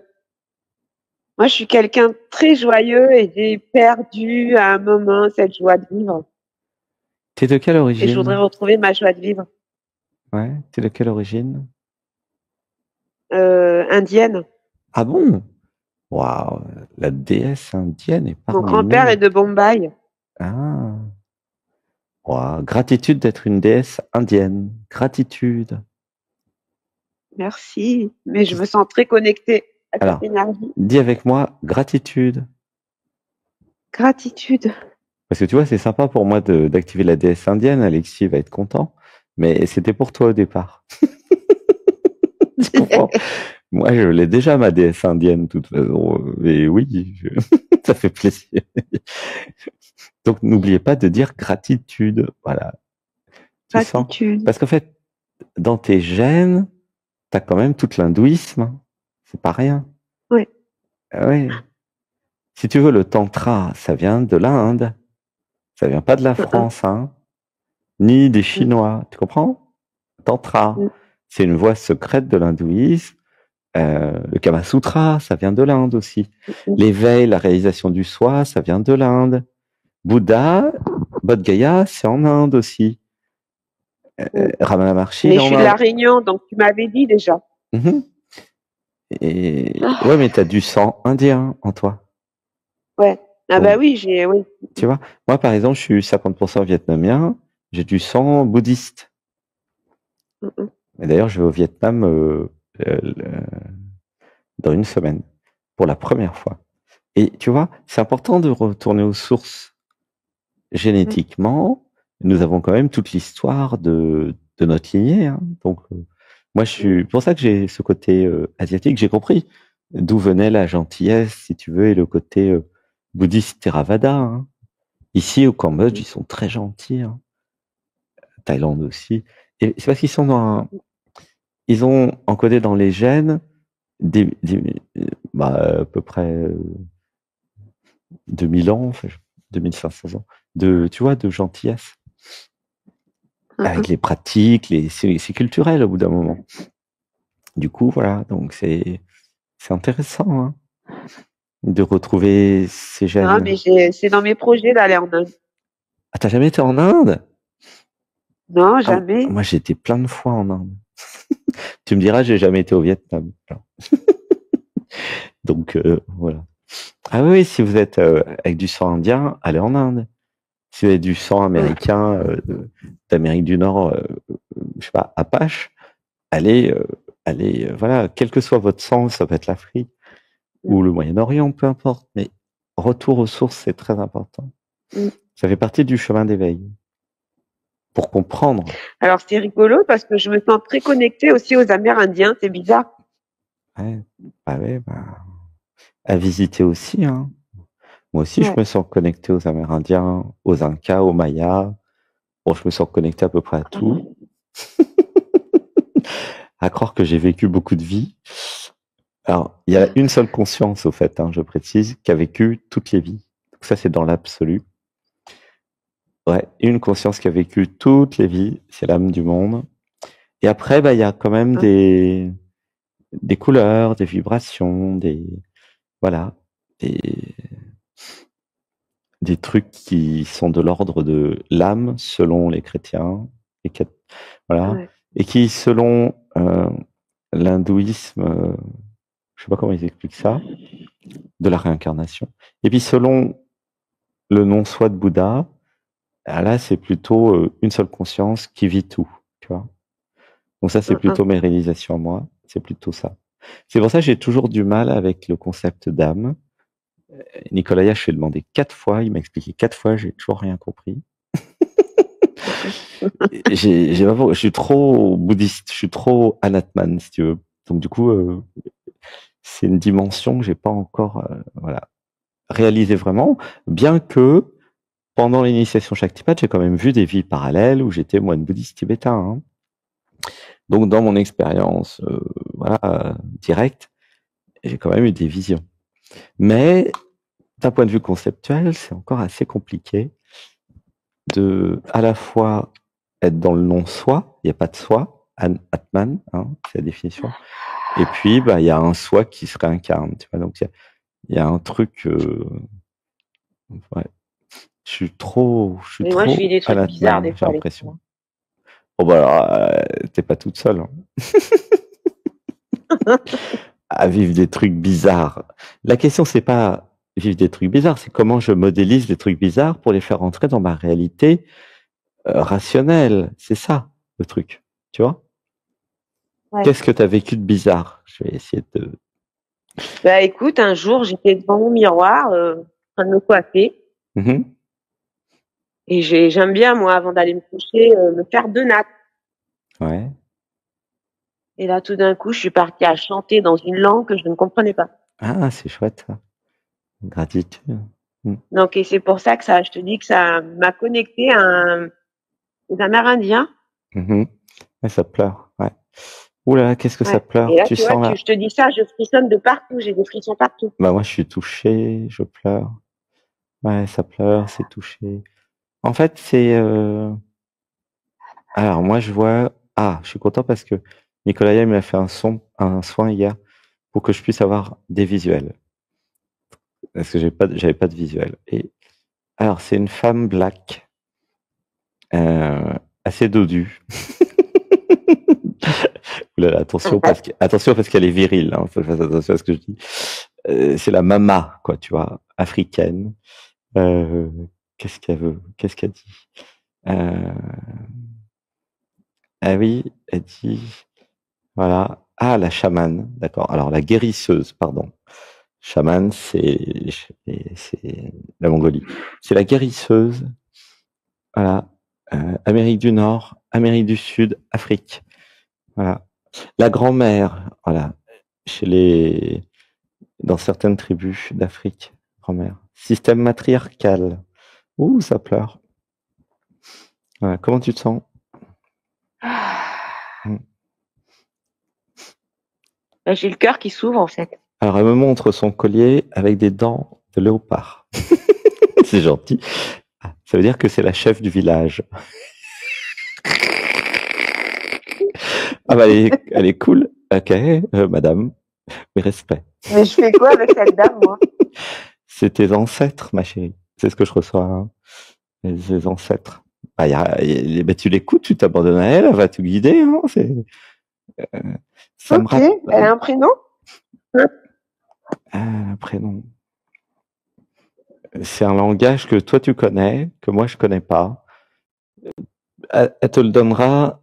suis quelqu'un de très joyeux et j'ai perdu à un moment cette joie de vivre. T'es de quelle origine? Et je voudrais retrouver ma joie de vivre. Ouais, t'es de quelle origine? Indienne. Ah bon? Waouh, la déesse indienne est parmi nous. Mon grand-père est de Bombay. Ah. Wow. Gratitude d'être une déesse indienne. Gratitude. Merci, mais je me sens très connectée à cette énergie. Dis avec moi, gratitude. Gratitude. Parce que tu vois, c'est sympa pour moi d'activer la déesse indienne. Alexis va être content. Mais c'était pour toi au départ. Tu comprends? Moi, je l'ai déjà, ma déesse indienne, de toute façon. Mais oui, ça fait plaisir. Donc, n'oubliez pas de dire gratitude. Voilà. Gratitude. Parce qu'en fait, dans tes gènes, t'as quand même tout l'hindouisme. C'est pas rien. Oui. Oui. Si tu veux, le tantra, ça vient de l'Inde. Ça vient pas de la France, hein. Ni des Chinois. Tu comprends? Tantra. C'est une voie secrète de l'hindouisme. Le Kama Sutra, ça vient de l'Inde aussi. L'éveil, la réalisation du soi, ça vient de l'Inde. Bouddha, Bodh Gaya, c'est en Inde aussi. Ramana Maharshi. Mais je suis de la Réunion, donc tu m'avais dit déjà. Et ouais, mais t'as du sang indien en toi. Ouais. Ah bah oui, oui. Tu vois, moi par exemple, je suis 50% vietnamien, j'ai du sang bouddhiste. Et d'ailleurs, je vais au Vietnam dans une semaine, pour la première fois. Et tu vois, c'est important de retourner aux sources. Génétiquement, nous avons quand même toute l'histoire de notre lignée. Hein. Donc, moi, je suis pour ça que j'ai ce côté asiatique. J'ai compris. d'où venait la gentillesse, si tu veux, et le côté bouddhiste Theravada. Hein. Ici, au Cambodge, ils sont très gentils. Hein. Thaïlande aussi. Et c'est parce qu'ils sont ils ont encodé dans les gènes à peu près 2000 ans, enfin, 2500 ans, tu vois, de gentillesse. Avec les pratiques, c'est culturel au bout d'un moment. Du coup, voilà, donc c'est intéressant hein, de retrouver ces gènes. Non, mais c'est dans mes projets d'aller en Inde. Ah, t'as jamais été en Inde? Non, jamais. Moi, j'ai été plein de fois en Inde. Tu me diras, j'ai jamais été au Vietnam. Donc, voilà. Ah oui, si vous êtes avec du sang indien, allez en Inde. Si vous avez du sang américain, d'Amérique du Nord, je sais pas, Apache, allez, voilà, quel que soit votre sang, ça peut être l'Afrique ou le Moyen-Orient, peu importe, mais retour aux sources, c'est très important. Ça fait partie du chemin d'éveil. Pour comprendre. Alors, c'est rigolo parce que je me sens très connectée aussi aux Amérindiens, c'est bizarre. Ouais, à visiter aussi, hein. Moi aussi, je me sens connecté aux Amérindiens, aux Incas, aux Mayas. Bon, je me sens connecté à peu près à tout. À croire que j'ai vécu beaucoup de vies. Alors, il y a une seule conscience, au fait, hein, je précise, qui a vécu toutes les vies. Donc ça, c'est dans l'absolu. Ouais, une conscience qui a vécu toutes les vies, c'est l'âme du monde. Et après, il y a quand même des couleurs, des vibrations, voilà, des trucs qui sont de l'ordre de l'âme, selon les chrétiens, voilà, et qui, selon l'hindouisme, je sais pas comment ils expliquent ça, de la réincarnation. Et puis selon le non-soi de Bouddha, là c'est plutôt une seule conscience qui vit tout, tu vois. Donc ça c'est plutôt mes réalisations à moi, c'est plutôt ça. C'est pour ça que j'ai toujours du mal avec le concept d'âme. Nicolas, je lui ai demandé 4 fois, il m'a expliqué 4 fois, j'ai toujours rien compris. Je suis trop bouddhiste, je suis trop anatman, si tu veux. Donc du coup, c'est une dimension que j'ai pas encore réalisé vraiment, bien que pendant l'initiation Shaktipat, j'ai quand même vu des vies parallèles où j'étais moine bouddhiste tibétain. Hein. Donc dans mon expérience directe, j'ai quand même eu des visions. Mais d'un point de vue conceptuel, c'est encore assez compliqué de à la fois être dans le non-soi, il n'y a pas de soi, Atman, hein, c'est la définition, et puis il y a un soi qui se réincarne, tu vois, donc il y a un truc, je suis trop moi, je vis des trucs bizarres des fois, j'ai l'impression. Oh t'es pas toute seule. Hein. À vivre des trucs bizarres. La question, c'est pas vivre des trucs bizarres, c'est comment je modélise les trucs bizarres pour les faire entrer dans ma réalité rationnelle. C'est ça, le truc. Tu vois? Qu'est-ce que tu as vécu de bizarre? Je vais essayer de... écoute, un jour, j'étais devant mon miroir, en train de me coiffer. Et j'aime bien, moi, avant d'aller me coucher, me faire 2 nattes. Ouais. Et là, tout d'un coup, je suis partie à chanter dans une langue que je ne comprenais pas. Ah, c'est chouette, ça. Gratitude. Donc, et c'est pour ça que je te dis que ça m'a connecté aux Amérindiens. Ouais, ça pleure, ouais. Oula, qu'est-ce que ça pleure? Et là, tu sens là? Je te dis ça, je frissonne de partout, j'ai des frissons partout. Moi, je suis touché, je pleure. Ouais, ça pleure, c'est touché. En fait, c'est... Alors, moi, je vois... Ah, je suis content parce que Nicolas m'a fait un soin hier pour que je puisse avoir des visuels. Parce que j'avais pas de visuel. Et alors, c'est une femme black, assez dodue. Oulala, attention parce qu'elle est virile. Hein, faut faire attention à ce que je dis. C'est la mama, quoi, tu vois, africaine. Qu'est-ce qu'elle veut? Qu'est-ce qu'elle dit? Ah oui, elle dit, voilà. Ah, la chamane, d'accord. Alors, la guérisseuse, pardon. Chamane, c'est la Mongolie. C'est la guérisseuse, voilà. Amérique du Nord, Amérique du Sud, Afrique. Voilà. La grand-mère, voilà. Chez dans certaines tribus d'Afrique, grand-mère. Système matriarcal. Ouh, ça pleure. Voilà. Comment tu te sens? J'ai le cœur qui s'ouvre en fait. Alors, elle me montre son collier avec des dents de léopard. C'est gentil. Ah, ça veut dire que c'est la chef du village. Ah bah elle est cool. Ok, madame, mes respects. Mais je fais quoi avec cette dame, moi? C'est tes ancêtres, ma chérie. C'est ce que je reçois. Hein. Les ancêtres. Bah, tu l'écoutes, tu t'abandonnes à elle, elle va te guider. Hein. Ça me Ok, elle a un prénom? Un prénom. C'est un langage que toi tu connais, que moi je connais pas. Elle te le donnera.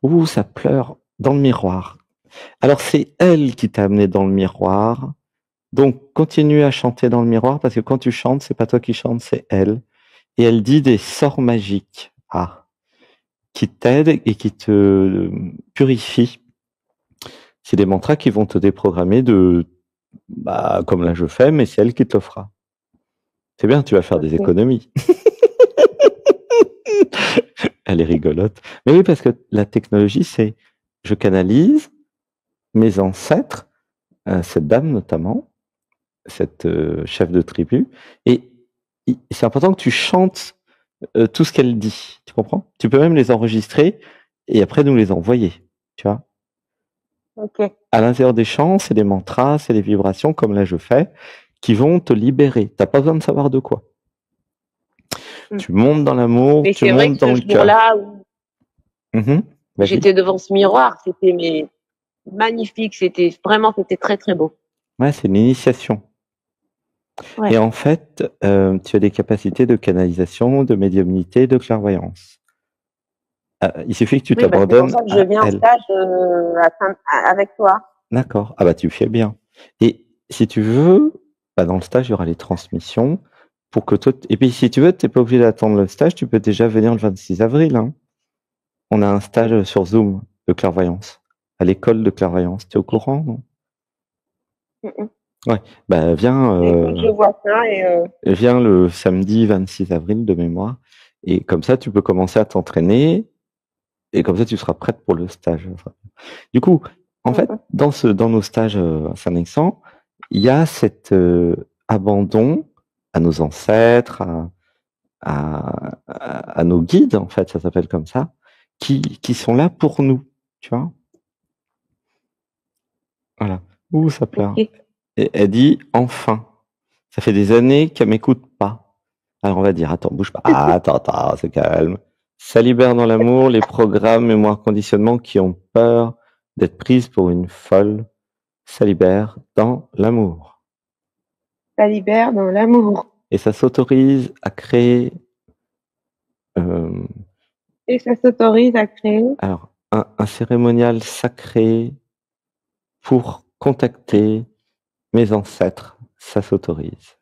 Ouh, ça pleure dans le miroir. Alors c'est elle qui t'a amené dans le miroir. Donc continue à chanter dans le miroir parce que quand tu chantes, c'est pas toi qui chantes, c'est elle. Et elle dit des sorts magiques, qui t'aident et qui te purifient. C'est des mantras qui vont te déprogrammer comme là je fais, mais c'est elle qui te le fera. C'est bien, tu vas faire des économies. Elle est rigolote. Mais oui, parce que la technologie, c'est je canalise mes ancêtres, cette dame notamment, cette chef de tribu, et c'est important que tu chantes tout ce qu'elle dit. Tu comprends? Tu peux même les enregistrer et après nous les envoyer. Tu vois? Ok. À l'intérieur des chants, c'est des mantras, c'est des vibrations, comme là je fais, qui vont te libérer. T'as pas besoin de savoir de quoi. Tu montes dans l'amour, Mais tu c'est vrai montes que dans ce le cœur. jour-là où Vas-y. j'étais devant ce miroir, c'était magnifique, c'était très très beau. Ouais, c'est une initiation. Ouais. Et en fait, tu as des capacités de canalisation, de médiumnité, de clairvoyance. Il suffit que tu Oui, bah, c'est pour t'abandonnes ça que je à viens en elle. stage avec toi. D'accord. Ah bah tu fais bien. Et si tu veux, dans le stage, il y aura les transmissions pour que toi. Et puis si tu veux, t'es pas obligé d'attendre le stage, tu peux déjà venir le 26 avril. Hein. On a un stage sur Zoom de clairvoyance, à l'école de clairvoyance. Tu es au courant, non? Ouais. Bah viens. Je vois ça Viens le samedi 26 avril de mémoire. Et comme ça, tu peux commencer à t'entraîner. Et comme ça, tu seras prête pour le stage. Du coup, en fait, dans nos stages à Saint-Nexan, il y a cet abandon à nos ancêtres, à nos guides, en fait, ça s'appelle comme ça, qui sont là pour nous, tu vois. Voilà. Ouh, ça pleure. Ok. Et elle dit, enfin, ça fait des années qu'elle m'écoute pas. Alors on va dire, attends, bouge pas. Ah, attends, c'est calme. Ça libère dans l'amour les programmes mémoire conditionnement qui ont peur d'être prises pour une folle. Ça libère dans l'amour. Ça libère dans l'amour. Et ça s'autorise à créer Et ça s'autorise à créer alors un cérémonial sacré pour contacter mes ancêtres. Ça s'autorise.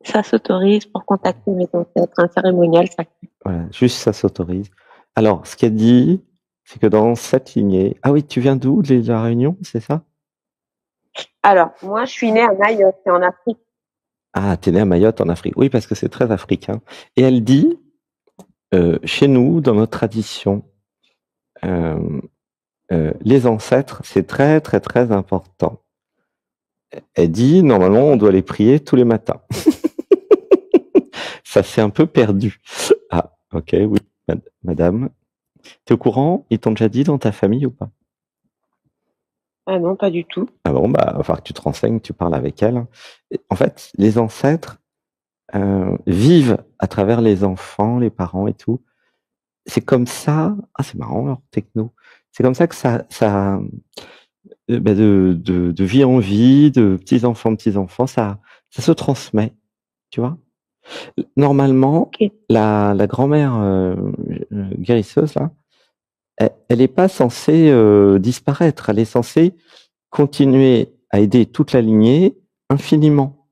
Ça s'autorise pour contacter mes ancêtres, un cérémonial sacré. Voilà, juste ça s'autorise. Alors, ce qu'elle dit, c'est que dans cette lignée... Ah oui, tu viens d'où? De la Réunion, c'est ça? Alors, moi, je suis née à Mayotte, c'est en Afrique. Ah, t'es née à Mayotte, en Afrique. Oui, parce que c'est très africain. Et elle dit, chez nous, dans notre tradition, les ancêtres, c'est très, très, très important. Elle dit, normalement, on doit les prier tous les matins. Ça s'est un peu perdu. Ah, ok, oui, madame. T'es au courant? Ils t'ont déjà dit dans ta famille ou pas? Ah non, pas du tout. Ah bon, bah, il va falloir que tu te renseignes, tu parles avec elle. En fait, les ancêtres vivent à travers les enfants, les parents et tout. C'est comme ça. Ah, c'est marrant leur techno. C'est comme ça que ça de vie en vie, de petits-enfants, ça se transmet, tu vois. Normalement, la grand-mère guérisseuse, là, elle n'est pas censée disparaître. Elle est censée continuer à aider toute la lignée infiniment.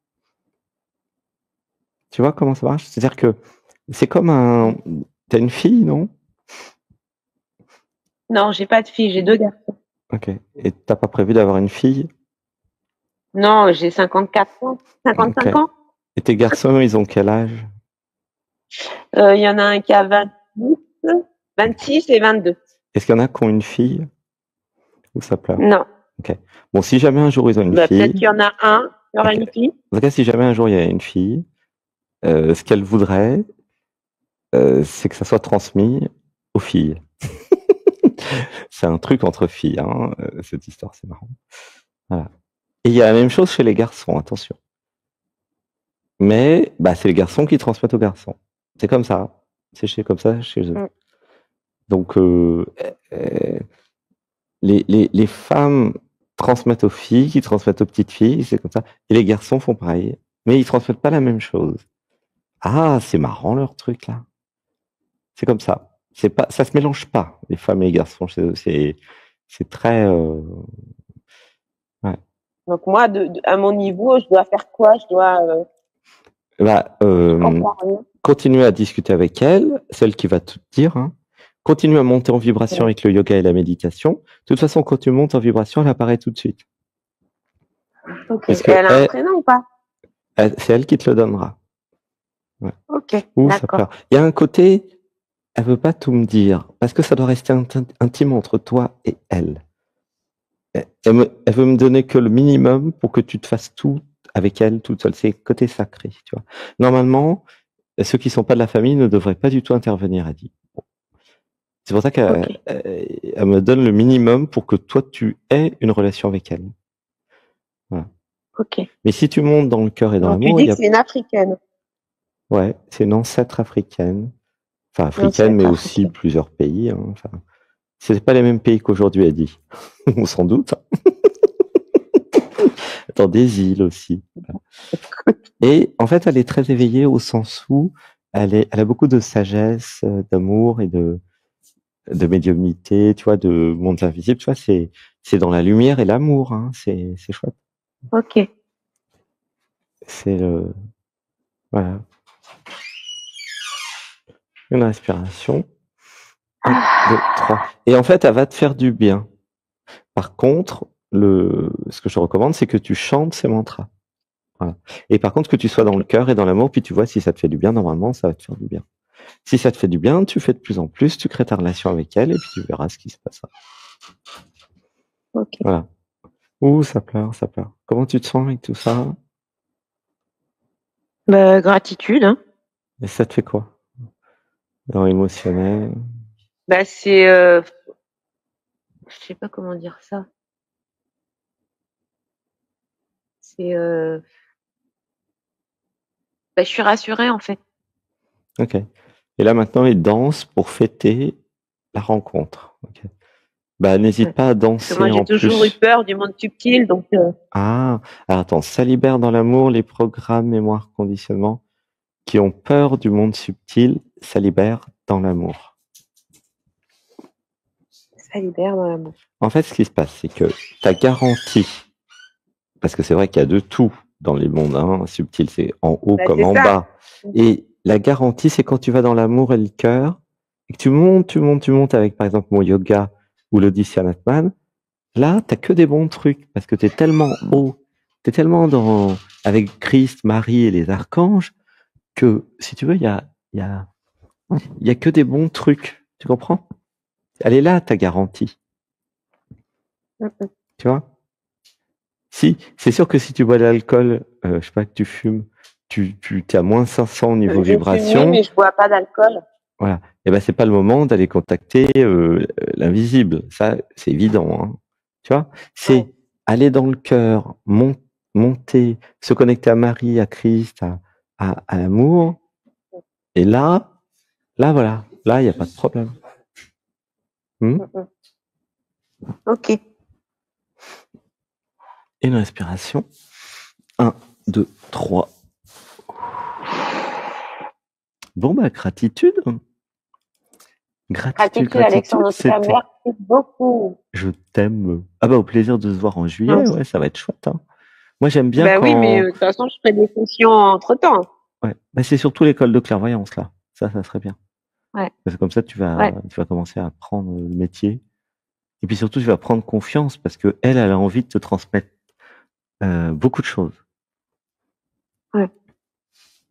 Tu vois comment ça marche? C'est-à-dire que c'est comme T'as une fille, non? Non, j'ai pas de fille, j'ai 2 garçons. Ok. Et t'as pas prévu d'avoir une fille? Non, j'ai 54 ans, Ok. 55 ans. Et tes garçons, ils ont quel âge? Il y en a un qui a 26 et 22. Est-ce qu'il y en a qui ont une fille? Ou ça pleure? Non. Ok. Bon, si jamais un jour ils ont une Peut-être fille, qu'il y en a un, il y aura ok. une fille. En tout cas, si jamais un jour il y a une fille, ce qu'elle voudrait, c'est que ça soit transmis aux filles. C'est un truc entre filles, hein, cette histoire, c'est marrant. Voilà. Et il y a la même chose chez les garçons, attention. Mais bah, c'est les garçons qui transmettent aux garçons. C'est comme ça. Comme ça chez eux. Mm. Donc, les femmes transmettent aux filles, qui transmettent aux petites filles, c'est comme ça. Et les garçons font pareil. Mais ils transmettent pas la même chose. Ah, c'est marrant leur truc là. C'est comme ça. C'est pas, ça se mélange pas, les femmes et les garçons chez eux. C'est très. Ouais. Donc moi, à mon niveau, je dois faire quoi? Je dois je comprends rien. Continuer à discuter avec elle, celle qui va tout dire. Hein. Continue à monter en vibration avec le yoga et la méditation. De toute façon, quand tu montes en vibration, elle apparaît tout de suite. Ok. Et elle a un prénom ou pas? C'est elle qui te le donnera. Ouais. Ok. D'accord. Il y a un côté, elle veut pas tout me dire, parce que ça doit rester intime entre toi et elle. Elle veut me donner que le minimum pour que tu te fasses tout avec elle toute seule. C'est côté sacré, tu vois. Normalement, ceux qui sont pas de la famille ne devraient pas du tout intervenir, elle dit. C'est pour ça qu'elle me donne le minimum pour que toi, tu aies une relation avec elle. Voilà. Ok. Mais si tu montes dans le cœur et dans l'amour... Tu dis que c'est une africaine. Ouais, c'est une ancêtre africaine. Enfin, africaine, mais aussi plusieurs pays. Hein. Enfin, c'est pas les mêmes pays qu'aujourd'hui, elle dit. On s'en doute. Dans des îles aussi. Et en fait, elle est très éveillée au sens où elle a beaucoup de sagesse, d'amour et de médiumnité, tu vois, de monde invisible, tu vois, c'est dans la lumière et l'amour, hein, c'est chouette. Ok. C'est voilà. Une respiration. 1, 2, 3. Et en fait, elle va te faire du bien. Par contre, ce que je recommande, c'est que tu chantes ces mantras. Voilà. Et par contre, que tu sois dans le cœur et dans l'amour, puis tu vois si ça te fait du bien, normalement, ça va te faire du bien. Si ça te fait du bien, tu fais de plus en plus, tu crées ta relation avec elle, et puis tu verras ce qui se passera. Ok. Voilà. Ouh, ça pleure, ça pleure. Comment tu te sens avec tout ça? Bah, gratitude. Hein. Et ça te fait quoi? Dans émotionnel? Bah, c'est... je sais pas comment dire ça. C'est... Bah, je suis rassurée, en fait. Ok. Et là, maintenant, il danse pour fêter la rencontre. Okay. Bah, n'hésite pas à danser moi, j'ai toujours eu peur du monde subtil, donc... Ah, alors attends, ça libère dans l'amour les programmes, mémoire, conditionnement qui ont peur du monde subtil, ça libère dans l'amour. Ça libère dans l'amour. En fait, ce qui se passe, c'est que ta garantie, parce que c'est vrai qu'il y a de tout dans les mondes hein, subtils, c'est en haut comme en bas. Et la garantie, c'est quand tu vas dans l'amour et le cœur, et que tu montes avec, par exemple, mon yoga ou l'Odyssée Atman, là, t'as que des bons trucs, parce que t'es tellement haut, t'es tellement avec Christ, Marie et les archanges, que, si tu veux, il y a que des bons trucs. Tu comprends? Elle est là, ta garantie. Tu vois? Si, c'est sûr que si tu bois de l'alcool, je sais pas, que tu fumes, tu es à moins 500 au niveau vibration. Oui, mais je bois pas d'alcool. Voilà. Et ben, c'est pas le moment d'aller contacter l'invisible. Ça, c'est évident. Hein. Tu vois? C'est aller dans le cœur, monter, se connecter à Marie, à Christ, à l'amour. Et là, voilà. Là, il n'y a pas de problème. Ok. Et une respiration. 1, 2, 3. Bon, bah, gratitude. Gratitude, Alexandre. Merci beaucoup. Je t'aime. Ah bah, au plaisir de se voir en juillet. Ouais, ça va être chouette. Hein. Moi, j'aime bien quand... oui, mais de toute façon, je ferai des sessions entre-temps. Ouais. Bah, c'est surtout l'école de clairvoyance, là. Ça serait bien. Ouais. Parce que comme ça, tu vas commencer à apprendre le métier. Et puis surtout, tu vas prendre confiance parce que elle a envie de te transmettre beaucoup de choses. Ouais.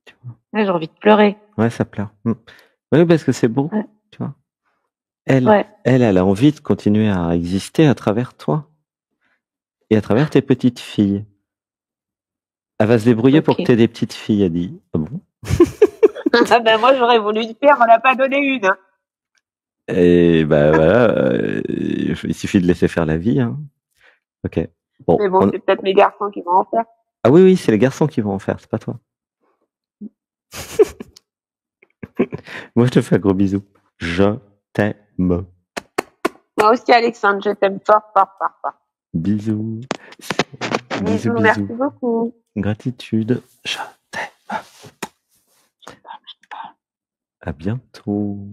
Tu vois? Ouais, j'ai envie de pleurer. Ouais, ça pleure. Oui, parce que c'est beau, Ouais. tu vois. Elle, Ouais. elle a envie de continuer à exister à travers toi et à travers tes petites filles. Elle va se débrouiller pour que Ok. tu aies des petites filles, elle dit. Ah bon? Ah ben moi j'aurais voulu une fille, on m'en a pas donné une. Hein. Et bah voilà, il suffit de laisser faire la vie. Hein. Ok. Bon, Mais bon, c'est peut-être mes garçons qui vont en faire. Ah oui, oui, c'est les garçons qui vont en faire, c'est pas toi. Moi, je te fais un gros bisou. Je t'aime. Moi aussi, Alexandre, je t'aime fort, fort, fort, fort. Bisous. Bisous, Bisous, merci bisous. beaucoup. Gratitude. Je t'aime. À bientôt.